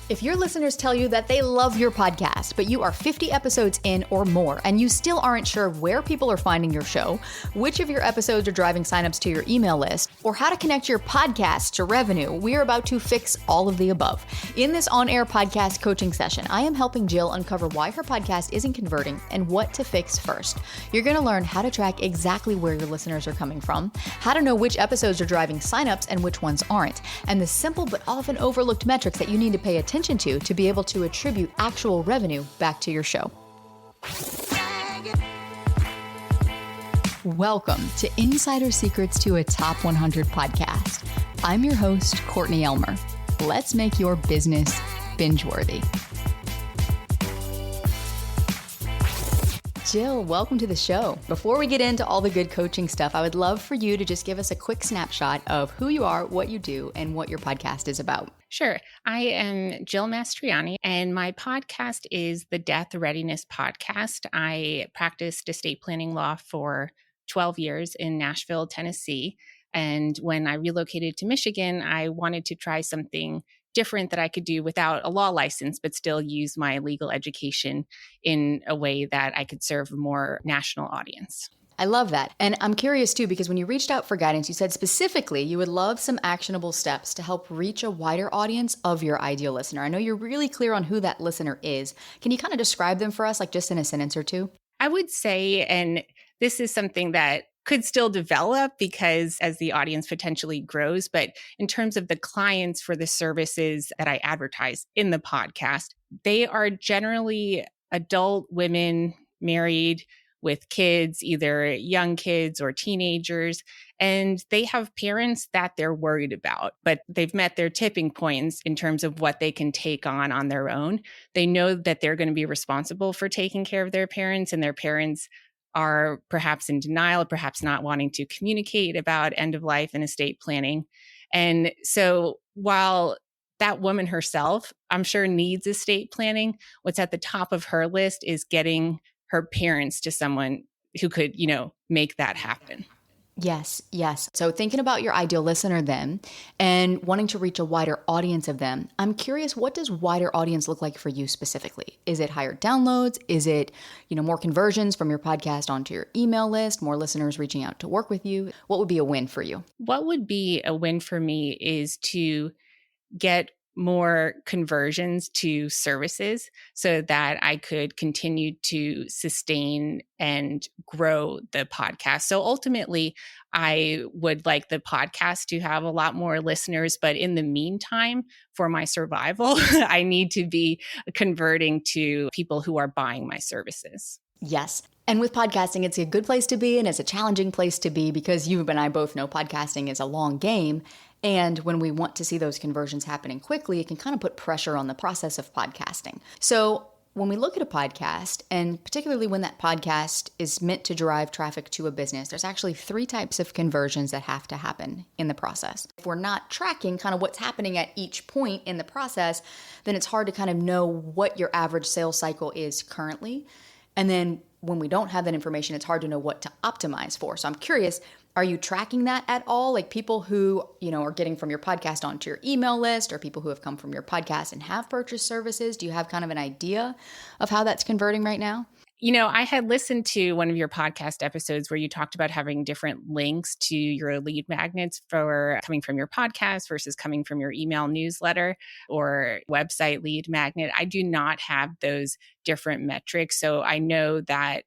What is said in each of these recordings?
If your listeners tell you that they love your podcast, but you are 50 episodes in or more, and you still aren't sure where people are finding your show, which of your episodes are driving signups to your email list, or how to connect your podcast to revenue, we're about to fix all of the above. In this on-air podcast coaching session, I am helping Jill uncover why her podcast isn't converting and what to fix first. You're going to learn how to track exactly where your listeners are coming from, how to know which episodes are driving signups and which ones aren't, and the simple but often overlooked metrics that you need to pay attention to be able to attribute actual revenue back to your show. Welcome to Insider Secrets to a Top 100 podcast. I'm your host, Courtney Elmer. Let's make your business binge-worthy. Jill, welcome to the show. Before we get into all the good coaching stuff, I would love for you to just give us a quick snapshot of who you are, what you do, and what your podcast is about. Sure. I am Jill Mastriani, and my podcast is the Death Readiness Podcast. I practiced estate planning law for 12 years in Nashville, Tennessee. And when I relocated to Michigan, I wanted to try something different that I could do without a law license, but still use my legal education in a way that I could serve a more national audience. I love that. And I'm curious too, because when you reached out for guidance, you said specifically you would love some actionable steps to help reach a wider audience of your ideal listener. I know you're really clear on who that listener is. Can you kind of describe them for us, like just in a sentence or two? I would say, and this is something that could still develop because as the audience potentially grows, but in terms of the clients for the services that I advertise in the podcast, they are generally adult women, married, with kids, either young kids or teenagers, and they have parents that they're worried about, but they've met their tipping points in terms of what they can take on their own. They know that they're going to be responsible for taking care of their parents, and their parents are perhaps in denial, perhaps not wanting to communicate about end of life and estate planning. And so while that woman herself, I'm sure, needs estate planning, what's at the top of her list is getting her parents to someone who could, make that happen. Yes. So thinking about your ideal listener then and wanting to reach a wider audience of them, I'm curious, what does wider audience look like for you specifically? Is it higher downloads? Is it, more conversions from your podcast onto your email list, more listeners reaching out to work with you? What would be a win for you? What would be a win for me is to get more conversions to services so that I could continue to sustain and grow the podcast. So ultimately, I would like the podcast to have a lot more listeners, but in the meantime, for my survival, I need to be converting to people who are buying my services. Yes. And with podcasting, it's a good place to be and it's a challenging place to be because you and I both know podcasting is a long game. And when we want to see those conversions happening quickly, it can kind of put pressure on the process of podcasting. So when we look at a podcast, and particularly when that podcast is meant to drive traffic to a business, there's actually 3 types of conversions that have to happen in the process. If we're not tracking kind of what's happening at each point in the process, then it's hard to kind of know what your average sales cycle is currently. And then when we don't have that information, it's hard to know what to optimize for. So I'm curious, are you tracking that at all? Like people who, are getting from your podcast onto your email list, or people who have come from your podcast and have purchased services? Do you have kind of an idea of how that's converting right now? I had listened to one of your podcast episodes where you talked about having different links to your lead magnets for coming from your podcast versus coming from your email newsletter or website lead magnet. I do not have those different metrics. So I know that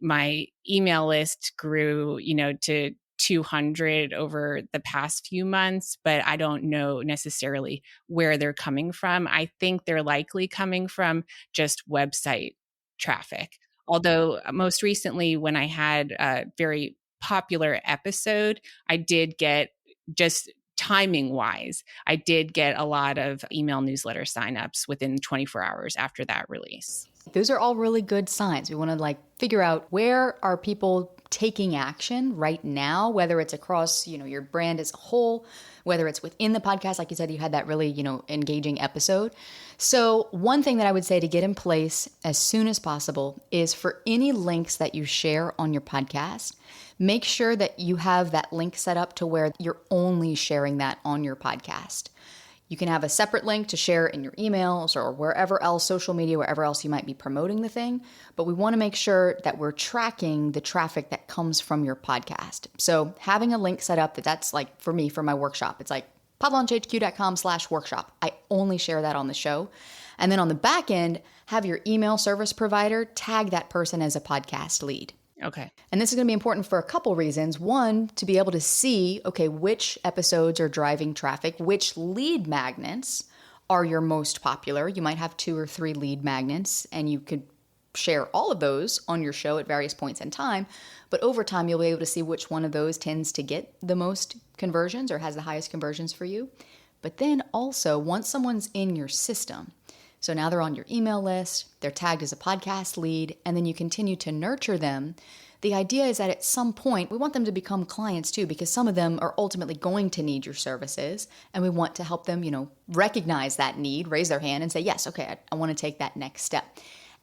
my email list grew, to 200 over the past few months, but I don't know necessarily where they're coming from. I think they're likely coming from just website traffic. Although most recently, when I had a very popular episode, I did get, just timing wise, I did get a lot of email newsletter signups within 24 hours after that release. Those are all really good signs. We want to figure out, where are people taking action right now, whether it's across, your brand as a whole, whether it's within the podcast. Like you said, you had that really, engaging episode. So one thing that I would say to get in place as soon as possible is for any links that you share on your podcast, make sure that you have that link set up to where you're only sharing that on your podcast. You can have a separate link to share in your emails or wherever else, social media, wherever else you might be promoting the thing. But we want to make sure that we're tracking the traffic that comes from your podcast. So having a link set up that's like for me, for my workshop, it's like podlaunchhq.com/workshop. I only share that on the show. And then on the back end, have your email service provider tag that person as a podcast lead. Okay. And this is going to be important for a couple reasons. One, to be able to see, okay, which episodes are driving traffic, which lead magnets are your most popular. You might have 2 or 3 lead magnets, and you could share all of those on your show at various points in time. But over time, you'll be able to see which one of those tends to get the most conversions or has the highest conversions for you. But then also, once someone's in your system, so now they're on your email list, they're tagged as a podcast lead, and then you continue to nurture them. The idea is that at some point, we want them to become clients too, because some of them are ultimately going to need your services, and we want to help them, recognize that need, raise their hand and say, yes, okay, I want to take that next step.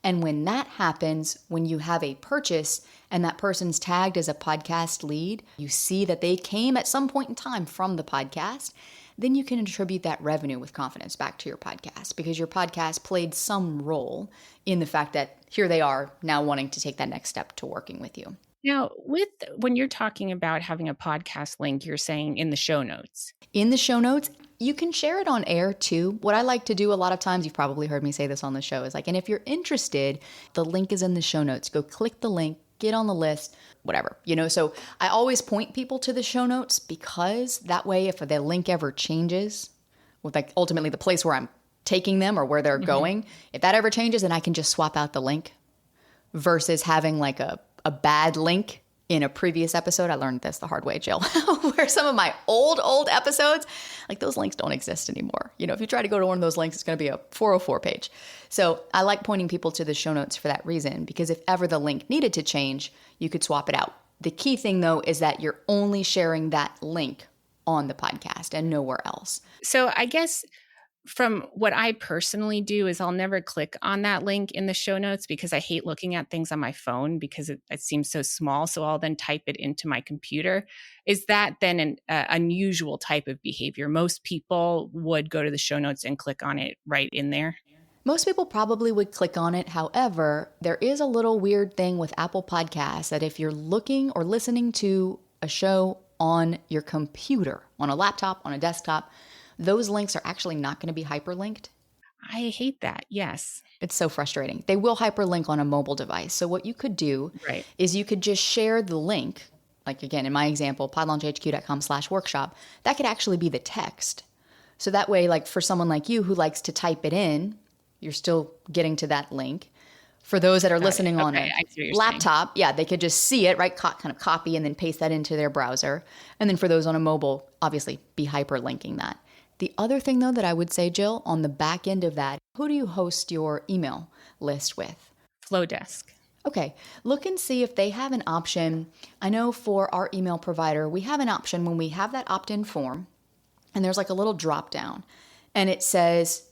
And when that happens, when you have a purchase and that person's tagged as a podcast lead, you see that they came at some point in time from the podcast, then you can attribute that revenue with confidence back to your podcast because your podcast played some role in the fact that here they are now wanting to take that next step to working with you. Now, when you're talking about having a podcast link, you're saying in the show notes. In the show notes, you can share it on air too. What I like to do a lot of times, you've probably heard me say this on the show, is like, and if you're interested, the link is in the show notes. Go click the link, get on the list, whatever, So I always point people to the show notes because that way, if the link ever changes with like ultimately the place where I'm taking them or where they're going, if that ever changes, then I can just swap out the link versus having like a bad link in a previous episode. I learned this the hard way, Jill, where some of my old episodes, like those links don't exist anymore. If you try to go to one of those links, it's going to be a 404 page. So I like pointing people to the show notes for that reason, because if ever the link needed to change, you could swap it out. The key thing though, is that you're only sharing that link on the podcast and nowhere else. So I guess from what I personally do is I'll never click on that link in the show notes because I hate looking at things on my phone because it seems so small. So I'll then type it into my computer. Is that then an unusual type of behavior? Most people would go to the show notes and click on it right in there. Most people probably would click on it. However, there is a little weird thing with Apple Podcasts that if you're looking or listening to a show on your computer, on a laptop, on a desktop, those links are actually not going to be hyperlinked. I hate that. Yes. It's so frustrating. They will hyperlink on a mobile device. So what you could do is you could just share the link, like again, in my example, podlaunchhq.com/workshop, that could actually be the text. So that way, like for someone like you who likes to type it in, you're still getting to that link. For those that are listening on a laptop, they could just see it, right? Kind of copy and then paste that into their browser. And then for those on a mobile, obviously be hyperlinking that. The other thing, though, that I would say, Jill, on the back end of that, who do you host your email list with? Flowdesk. Okay, look and see if they have an option. I know for our email provider, we have an option when we have that opt-in form, and there's like a little drop down, and it says,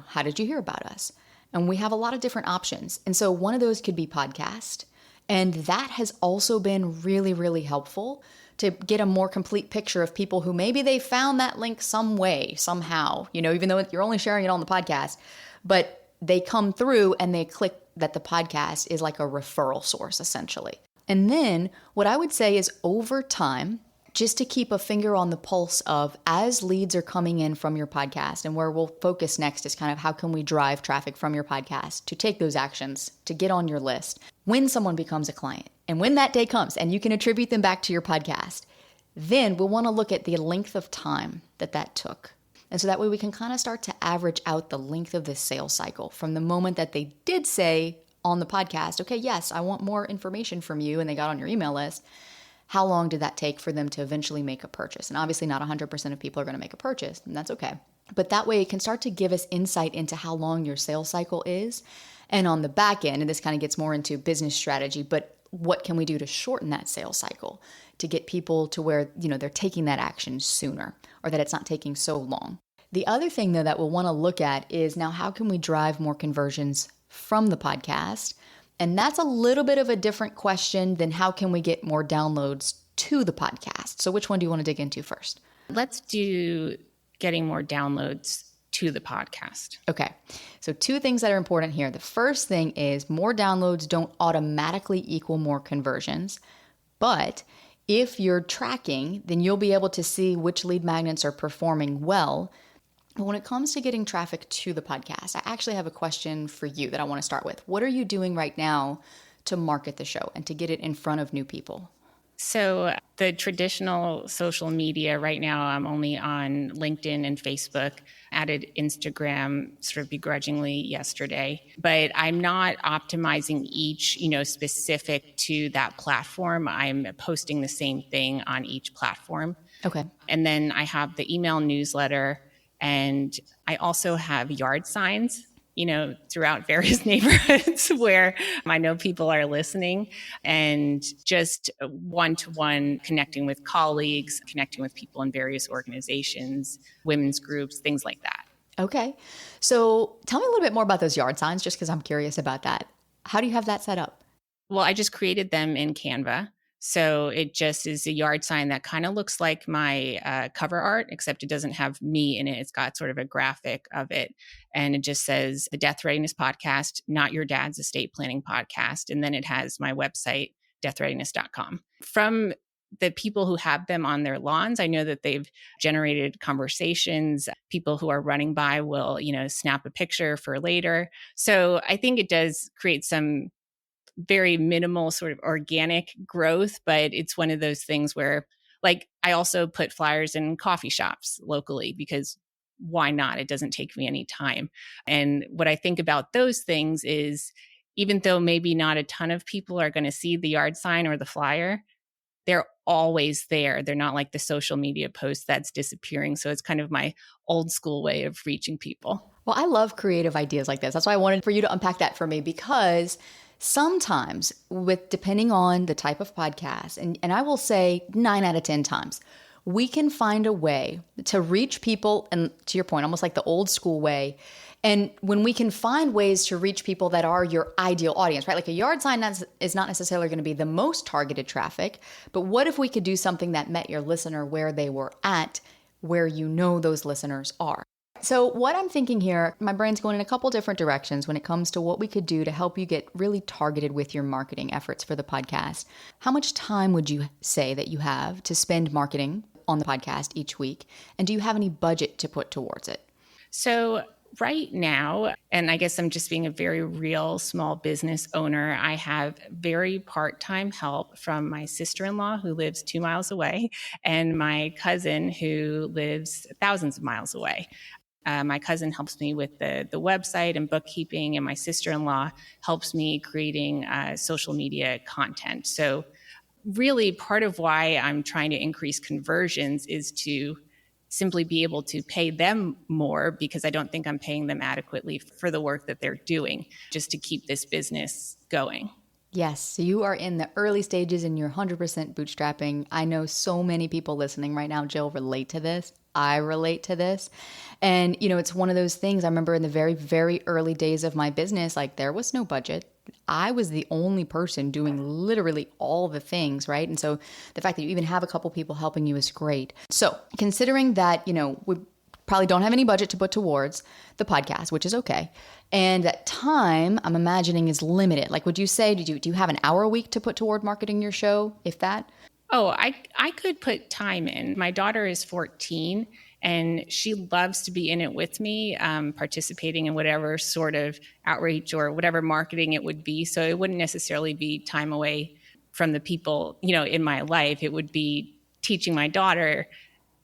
how did you hear about us? And we have a lot of different options. And so one of those could be podcast, and that has also been really, really helpful to get a more complete picture of people who maybe they found that link some way, somehow, even though you're only sharing it on the podcast, but they come through and they click that the podcast is like a referral source, essentially. And then what I would say is over time, just to keep a finger on the pulse of as leads are coming in from your podcast, and where we'll focus next is kind of how can we drive traffic from your podcast to take those actions, to get on your list. When someone becomes a client, and when that day comes and you can attribute them back to your podcast, then we'll want to look at the length of time that took. And so that way we can kind of start to average out the length of the sales cycle from the moment that they did say on the podcast, okay, yes, I want more information from you, and they got on your email list. How long did that take for them to eventually make a purchase? And obviously not 100% of people are going to make a purchase, and that's okay. But that way it can start to give us insight into how long your sales cycle is. And on the back end, and this kind of gets more into business strategy, but what can we do to shorten that sales cycle to get people to where, they're taking that action sooner, or that it's not taking so long? The other thing, though, that we'll want to look at is now how can we drive more conversions from the podcast? And that's a little bit of a different question than how can we get more downloads to the podcast. So which one do you want to dig into first? Let's do getting more downloads to the podcast. Okay. So 2 things that are important here. The first thing is more downloads don't automatically equal more conversions, but if you're tracking, then you'll be able to see which lead magnets are performing well. But when it comes to getting traffic to the podcast, I actually have a question for you that I want to start with. What are you doing right now to market the show and to get it in front of new people? So the traditional social media right now, I'm only on LinkedIn and Facebook, added Instagram sort of begrudgingly yesterday, but I'm not optimizing each, specific to that platform. I'm posting the same thing on each platform. Okay. And then I have the email newsletter, and I also have yard signs, throughout various neighborhoods where I know people are listening, and just one-to-one connecting with colleagues, connecting with people in various organizations, women's groups, things like that. Okay. So tell me a little bit more about those yard signs, just because I'm curious about that. How do you have that set up? Well, I just created them in Canva. So it just is a yard sign that kind of looks like my cover art, except it doesn't have me in it. It's got sort of a graphic of it. And it just says the Death Readiness Podcast, not your dad's estate planning podcast. And then it has my website, deathreadiness.com. From the people who have them on their lawns, I know that they've generated conversations. People who are running by will, snap a picture for later. So I think it does create some very minimal sort of organic growth, but it's one of those things where, like, I also put flyers in coffee shops locally because why not? It doesn't take me any time. And what I think about those things is, even though maybe not a ton of people are going to see the yard sign or the flyer, they're always there. They're not like the social media post that's disappearing. So it's kind of my old school way of reaching people. Well, I love creative ideas like this. That's why I wanted for you to unpack that for me, because sometimes depending on the type of podcast, and I will say 9 out of 10 times, we can find a way to reach people, and to your point, almost like the old school way. And when we can find ways to reach people that are your ideal audience, right? Like a yard sign is not necessarily going to be the most targeted traffic, but what if we could do something that met your listener where they were at, where those listeners are? So what I'm thinking here, my brain's going in a couple different directions when it comes to what we could do to help you get really targeted with your marketing efforts for the podcast. How much time would you say that you have to spend marketing on the podcast each week? And do you have any budget to put towards it? So right now, and I guess I'm just being a very real small business owner, I have very part-time help from my sister-in-law who lives 2 miles away and my cousin who lives thousands of miles away. My cousin helps me with the website and bookkeeping, and my sister-in-law helps me creating social media content. So really part of why I'm trying to increase conversions is to simply be able to pay them more, because I don't think I'm paying them adequately for the work that they're doing, just to keep this business going. Yes, so you are in the early stages and you're 100% bootstrapping. I know so many people listening right now, Jill, relate to this. I relate to this. And, it's one of those things. I remember in the very, very early days of my business, like there was no budget. I was the only person doing literally all the things, right? And so the fact that you even have a couple people helping you is great. So considering that, we probably don't have any budget to put towards the podcast, which is okay. And that time, I'm imagining, is limited. Like, would you say, do you have an hour a week to put toward marketing your show, if that? Oh, I could put time in. My daughter is 14 and she loves to be in it with me, participating in whatever sort of outreach or whatever marketing it would be. So it wouldn't necessarily be time away from the people, in my life. It would be teaching my daughter,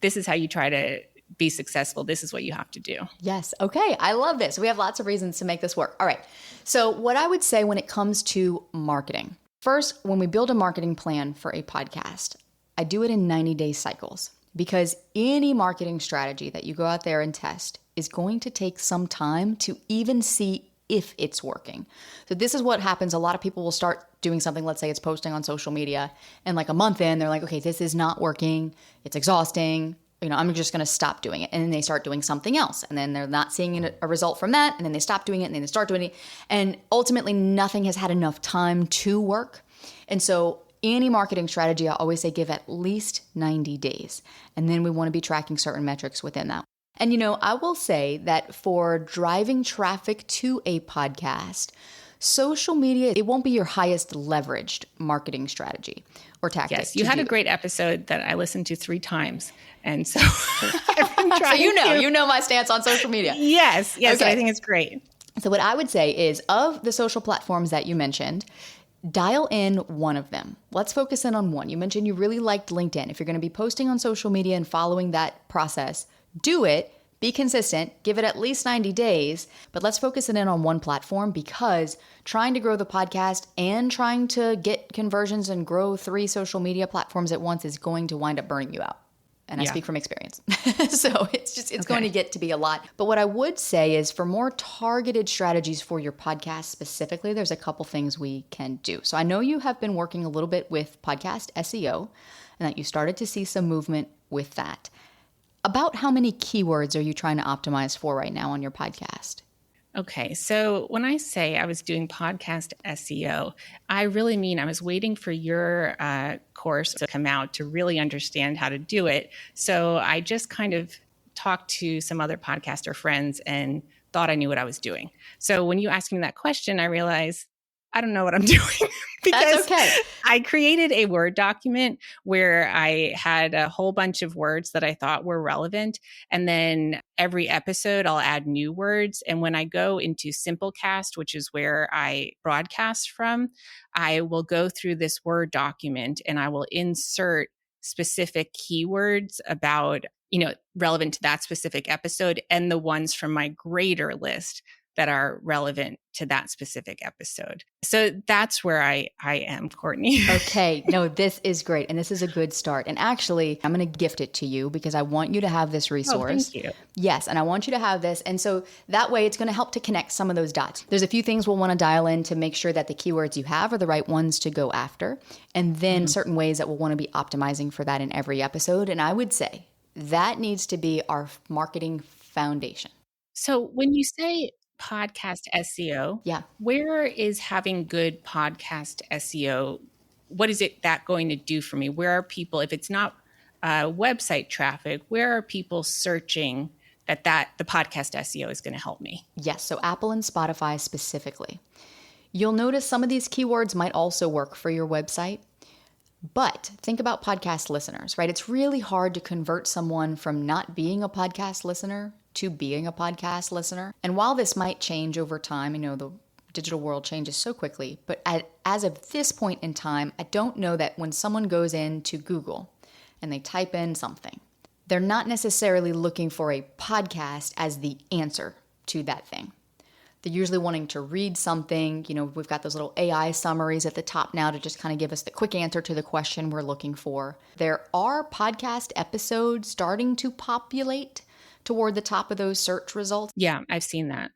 this is how you try to be successful. This is what you have to do. Yes. Okay. I love this. We have lots of reasons to make this work. All right. So what I would say when it comes to marketing, first, when we build a marketing plan for a podcast, I do it in 90-day cycles, because any marketing strategy that you go out there and test is going to take some time to even see if it's working. So this is what happens. A lot of people will start doing something, let's say it's posting on social media, and like a month in, they're like, okay, this is not working. It's exhausting. I'm just going to stop doing it. And then they start doing something else. And then they're not seeing a result from that. And then they stop doing it. And then they start doing it. And ultimately, nothing has had enough time to work. And so any marketing strategy, I always say give at least 90 days. And then we want to be tracking certain metrics within that. And, I will say that for driving traffic to a podcast, social media, it won't be your highest leveraged marketing strategy or tactic. Yes, you had a great episode that I listened to 3 times. And so I've been So trying you know my stance on social media. Yes, Okay. I think it's great. So what I would say is, of the social platforms that you mentioned, dial in one of them. Let's focus in on one. You mentioned you really liked LinkedIn. If you're going to be posting on social media and following that process, do it. Be consistent, give it at least 90 days, but let's focus it in on one platform, because trying to grow the podcast and trying to get conversions and grow 3 social media platforms at once is going to wind up burning you out. And I speak from experience. So it's going to get to be a lot. But what I would say is, for more targeted strategies for your podcast specifically, there's a couple things we can do. So I know you have been working a little bit with podcast SEO, and that you started to see some movement with that. About how many keywords are you trying to optimize for right now on your podcast? Okay, so when I say I was doing podcast SEO, I really mean I was waiting for your course to come out to really understand how to do it. So I just kind of talked to some other podcaster friends and thought I knew what I was doing. So when you asked me that question, I realized I don't know what I'm doing. Because That's okay. I created a Word document where I had a whole bunch of words that I thought were relevant. And then every episode, I'll add new words. And when I go into Simplecast, which is where I broadcast from, I will go through this Word document and I will insert specific keywords about, relevant to that specific episode, and the ones from my greater list that are relevant to that specific episode. So that's where I am, Courtney. Okay. No, this is great. And this is a good start. And actually, I'm going to gift it to you, because I want you to have this resource. Oh, thank you. Yes. And I want you to have this. And so that way it's going to help to connect some of those dots. There's a few things we'll want to dial in to make sure that the keywords you have are the right ones to go after. And then certain ways that we'll want to be optimizing for that in every episode. And I would say that needs to be our marketing foundation. So when you say podcast SEO, where is having good podcast SEO? What is it that going to do for me? Where are people, if it's not website traffic, where are people searching that the podcast SEO is going to help me? Yes. So Apple and Spotify specifically. You'll notice some of these keywords might also work for your website. But think about podcast listeners, right? It's really hard to convert someone from not being a podcast listener to being a podcast listener. And while this might change over time, the digital world changes so quickly, but as of this point in time, I don't know that when someone goes into Google and they type in something, they're not necessarily looking for a podcast as the answer to that thing. They're usually wanting to read something. We've got those little AI summaries at the top now to just kind of give us the quick answer to the question we're looking for. There are podcast episodes starting to populate toward the top of those search results. Yeah, I've seen that.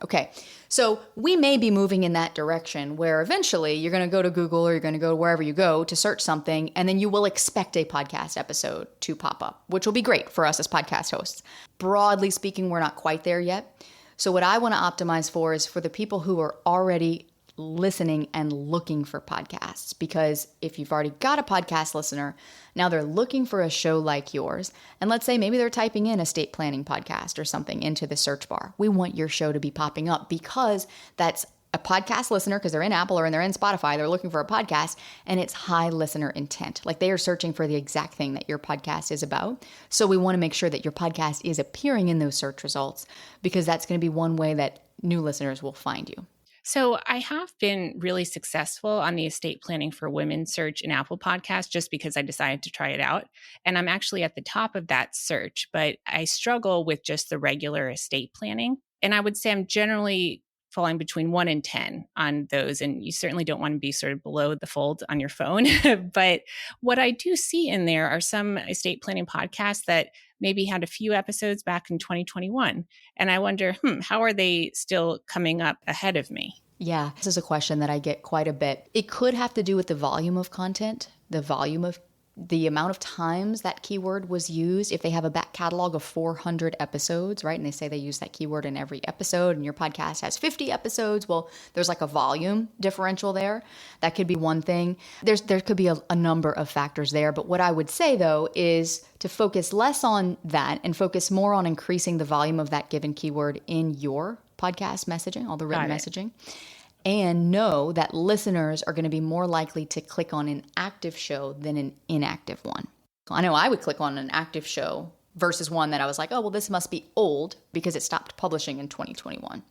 Okay. So we may be moving in that direction where eventually you're going to go to Google, or you're going to go wherever you go to search something, and then you will expect a podcast episode to pop up, which will be great for us as podcast hosts. Broadly speaking, we're not quite there yet. So what I want to optimize for is for the people who are already listening and looking for podcasts. Because if you've already got a podcast listener, now they're looking for a show like yours. And let's say maybe they're typing in estate planning podcast or something into the search bar. We want your show to be popping up, because that's a podcast listener, because they're in Apple or they're in Spotify, they're looking for a podcast, and it's high listener intent. Like they are searching for the exact thing that your podcast is about. So we want to make sure that your podcast is appearing in those search results, because that's going to be one way that new listeners will find you. So I have been really successful on the estate planning for women search in Apple Podcasts, just because I decided to try it out. And I'm actually at the top of that search, but I struggle with just the regular estate planning. And I would say I'm generally falling between 1 and 10 on those. And you certainly don't want to be sort of below the fold on your phone. But what I do see in there are some estate planning podcasts that maybe had a few episodes back in 2021. And I wonder, how are they still coming up ahead of me? Yeah, this is a question that I get quite a bit. It could have to do with the volume of content, the volume of the amount of times that keyword was used, if they have a back catalog of 400 episodes, right? And they say they use that keyword in every episode and your podcast has 50 episodes, well, there's like a volume differential there. That could be one thing. There could be a number of factors there. But what I would say though is to focus less on that and focus more on increasing the volume of that given keyword in your podcast messaging, all the written messaging. And know that listeners are going to be more likely to click on an active show than an inactive one. I know I would click on an active show versus one that I was like, oh, well, this must be old because it stopped publishing in 2021.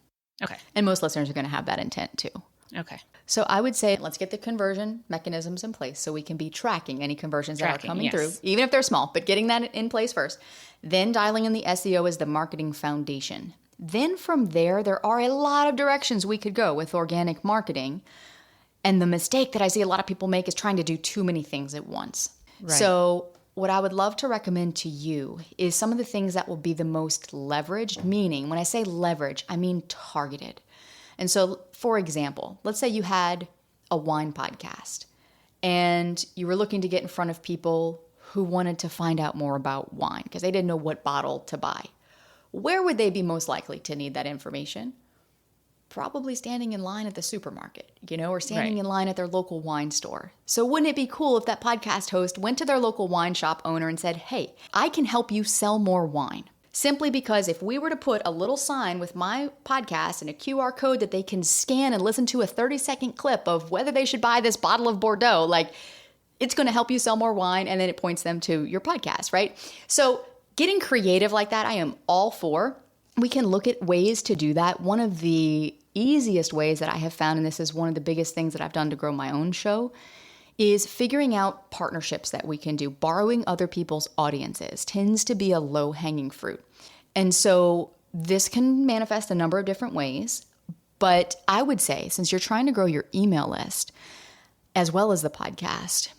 Okay. And most listeners are going to have that intent too. Okay. So I would say let's get the conversion mechanisms in place so we can be tracking any conversions that are coming through, even if they're small, but getting that in place first. Then dialing in the SEO as the marketing foundation. Then from there are a lot of directions we could go with organic marketing. And the mistake that I see a lot of people make is trying to do too many things at once. Right. So what I would love to recommend to you is some of the things that will be the most leveraged, meaning when I say leverage, I mean targeted. And so, for example, let's say you had a wine podcast and you were looking to get in front of people who wanted to find out more about wine because they didn't know what bottle to buy. Where would they be most likely to need that information? Probably standing in line at the supermarket, or standing in line at their local wine store. So wouldn't it be cool if that podcast host went to their local wine shop owner and said, hey, I can help you sell more wine. Simply because if we were to put a little sign with my podcast and a QR code that they can scan and listen to a 30-second clip of whether they should buy this bottle of Bordeaux, it's going to help you sell more wine, and then it points them to your podcast, right? So getting creative like that, I am all for. We can look at ways to do that. One of the easiest ways that I have found, and this is one of the biggest things that I've done to grow my own show, is figuring out partnerships that we can do. Borrowing other people's audiences tends to be a low-hanging fruit. And so this can manifest a number of different ways. But I would say, since you're trying to grow your email list as well as the podcast,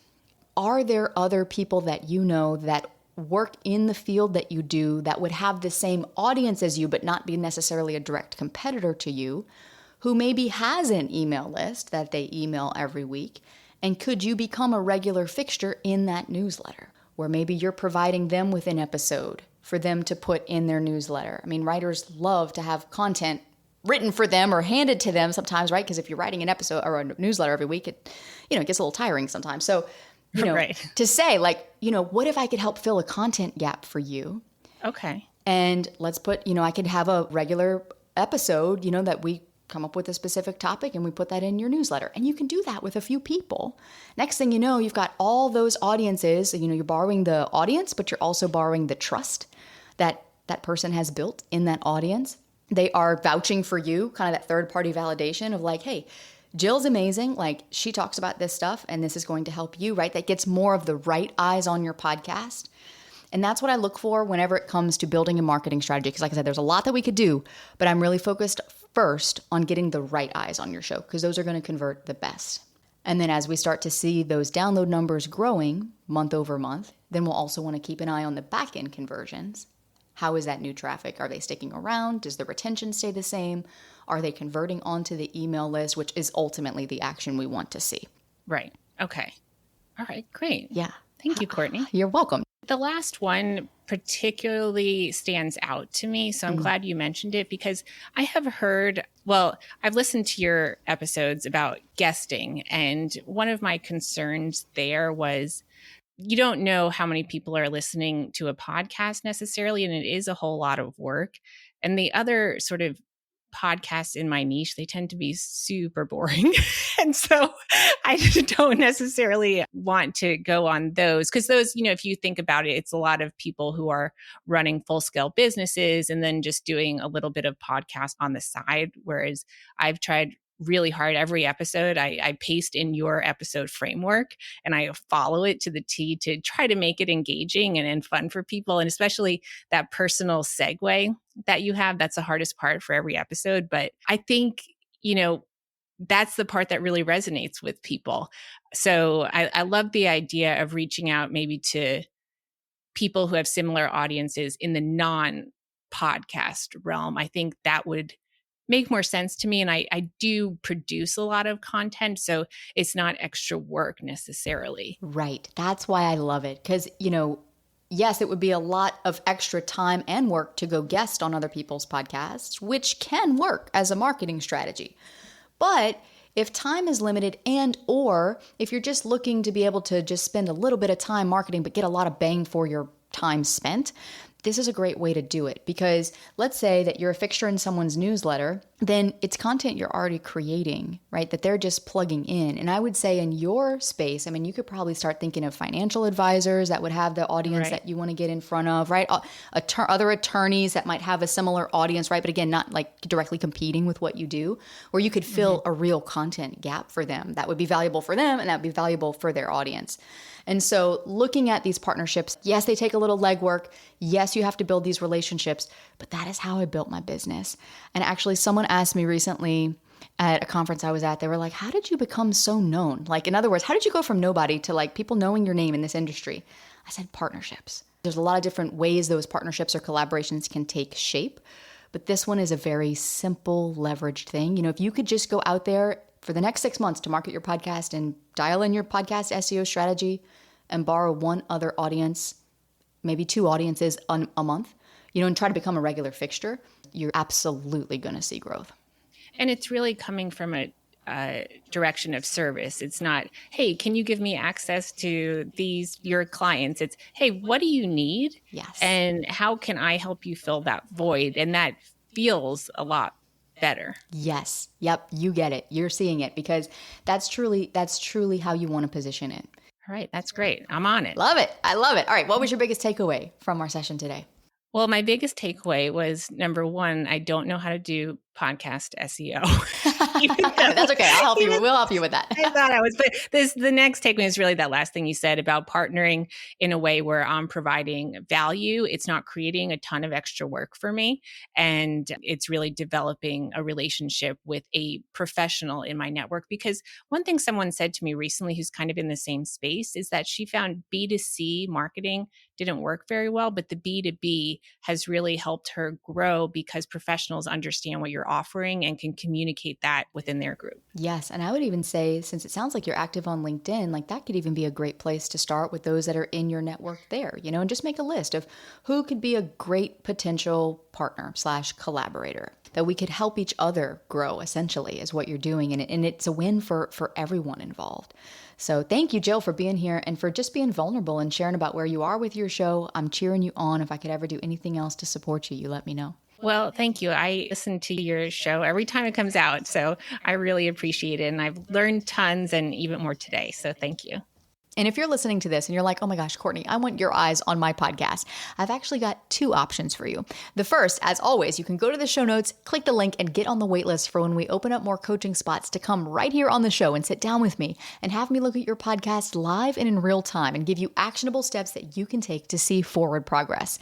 are there other people that you know that work in the field that you do that would have the same audience as you but not be necessarily a direct competitor to you, who maybe has an email list that they email every week? And could you become a regular fixture in that newsletter, where maybe you're providing them with an episode for them to put in their newsletter? I mean, writers love to have content written for them or handed to them sometimes, right? Because if you're writing an episode or a newsletter every week, it gets a little tiring sometimes. So to say what if I could help fill a content gap for you? Okay. And let's put, I could have a regular episode, that we come up with a specific topic and we put that in your newsletter. And you can do that with a few people. Next thing you know, you've got all those audiences, you're borrowing the audience, but you're also borrowing the trust that that person has built in that audience. They are vouching for you, kind of that third-party validation of hey, Jill's amazing. She talks about this stuff and this is going to help you, right? That gets more of the right eyes on your podcast. And that's what I look for whenever it comes to building a marketing strategy. Because like I said, there's a lot that we could do, but I'm really focused first on getting the right eyes on your show because those are going to convert the best. And then as we start to see those download numbers growing month over month, then we'll also want to keep an eye on the back end conversions. How is that new traffic? Are they sticking around? Does the retention stay the same? Are they converting onto the email list, which is ultimately the action we want to see? Right. Okay. All right. Great. Yeah. Thank you, Courtney. You're welcome. The last one particularly stands out to me. So I'm glad you mentioned it because I have I've listened to your episodes about guesting. And one of my concerns there was you don't know how many people are listening to a podcast necessarily. And it is a whole lot of work. And the other sort of podcasts in my niche, they tend to be super boring. And so I don't necessarily want to go on those because those, if you think about it, it's a lot of people who are running full scale businesses and then just doing a little bit of podcast on the side. Whereas I've tried really hard every episode. I paste in your episode framework and I follow it to the T to try to make it engaging and fun for people. And especially that personal segue that you have, that's the hardest part for every episode. But I think, that's the part that really resonates with people. So I love the idea of reaching out maybe to people who have similar audiences in the non-podcast realm. I think that would make more sense to me. And I do produce a lot of content, so it's not extra work necessarily. Right. That's why I love it. Because, yes, it would be a lot of extra time and work to go guest on other people's podcasts, which can work as a marketing strategy. But if time is limited or if you're just looking to be able to just spend a little bit of time marketing but get a lot of bang for your time spent, this is a great way to do it. Because let's say that you're a fixture in someone's newsletter, then it's content you're already creating, right? That they're just plugging in. And I would say in your space, you could probably start thinking of financial advisors that would have the audience that you want to get in front of, right? Other attorneys that might have a similar audience, right? But again, not like directly competing with what you do, where you could fill a real content gap for them. That would be valuable for them and that would be valuable for their audience. And so looking at these partnerships, yes, they take a little legwork. Yes, you have to build these relationships, but that is how I built my business. And actually, someone asked me recently at a conference I was at, they were like, how did you become so known? Like, in other words, how did you go from nobody to like people knowing your name in this industry? I said, partnerships. There's a lot of different ways those partnerships or collaborations can take shape, but this one is a very simple leveraged thing. If you could just go out there for the next 6 months to market your podcast and dial in your podcast SEO strategy and borrow one other audience, maybe 2 audiences a month, and try to become a regular fixture, you're absolutely going to see growth. And it's really coming from a direction of service. It's not, hey, can you give me access to your clients? It's, hey, what do you need? Yes. And how can I help you fill that void? And that feels a lot better. Yes. Yep. You get it. You're seeing it because that's truly how you want to position it. All right. That's great. I'm on it. Love it. I love it. All right. What was your biggest takeaway from our session today? Well, my biggest takeaway was, number one, I don't know how to do podcast SEO. That's okay. I'll help you. We'll help you with that. I thought I was, but the next takeaway is really that last thing you said about partnering in a way where I'm providing value. It's not creating a ton of extra work for me. And it's really developing a relationship with a professional in my network. Because one thing someone said to me recently, who's kind of in the same space, is that she found B2C marketing didn't work very well, but the B2B has really helped her grow because professionals understand what you're offering and can communicate that within their group. Yes. And I would even say, since it sounds like you're active on LinkedIn, like that could even be a great place to start with those that are in your network there, and just make a list of who could be a great potential partner / collaborator that we could help each other grow, essentially, is what you're doing. And it's a win for everyone involved. So thank you, Jill, for being here and for just being vulnerable and sharing about where you are with your show. I'm cheering you on. If I could ever do anything else to support you, you let me know. Well, thank you. I listen to your show every time it comes out, so I really appreciate it. And I've learned tons and even more today. So thank you. And if you're listening to this and you're like, oh my gosh, Courtney, I want your eyes on my podcast, I've actually got 2 options for you. The first, as always, you can go to the show notes, click the link, and get on the wait list for when we open up more coaching spots to come right here on the show and sit down with me and have me look at your podcast live and in real time and give you actionable steps that you can take to see forward progress.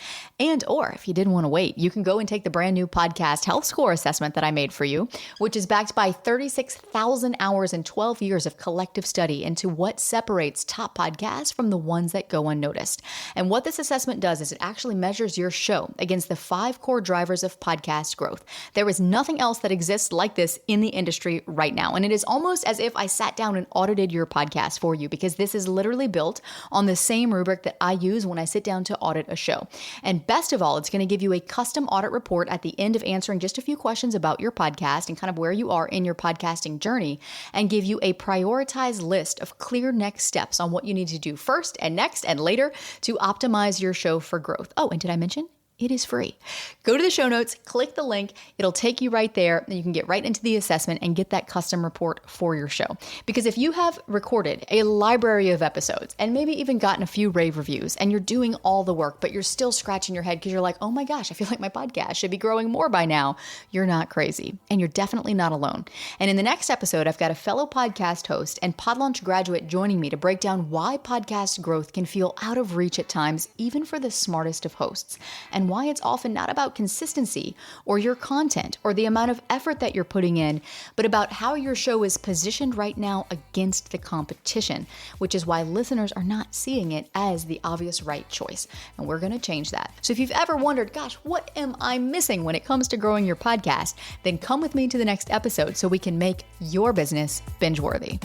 Or if you didn't want to wait, you can go and take the brand new podcast health score assessment that I made for you, which is backed by 36,000 hours and 12 years of collective study into what separates top podcasts from the ones that go unnoticed. And what this assessment does is it actually measures your show against the 5 core drivers of podcast growth. There is nothing else that exists like this in the industry right now. And it is almost as if I sat down and audited your podcast for you, because this is literally built on the same rubric that I use when I sit down to audit a show. And best of all, it's going to give you a custom audit report at the end of answering just a few questions about your podcast and kind of where you are in your podcasting journey, and give you a prioritized list of clear next steps on what you need to do first and next and later to optimize your show for growth. Oh, and did I mention? It is free. Go to the show notes, click the link. It'll take you right there, and you can get right into the assessment and get that custom report for your show. Because if you have recorded a library of episodes and maybe even gotten a few rave reviews and you're doing all the work, but you're still scratching your head because you're like, oh my gosh, I feel like my podcast should be growing more by now, you're not crazy. And you're definitely not alone. And in the next episode, I've got a fellow podcast host and PodLaunch graduate joining me to break down why podcast growth can feel out of reach at times, even for the smartest of hosts, and why it's often not about consistency or your content or the amount of effort that you're putting in, but about how your show is positioned right now against the competition, which is why listeners are not seeing it as the obvious right choice. And we're going to change that. So if you've ever wondered, gosh, what am I missing when it comes to growing your podcast, then come with me to the next episode so we can make your business binge-worthy.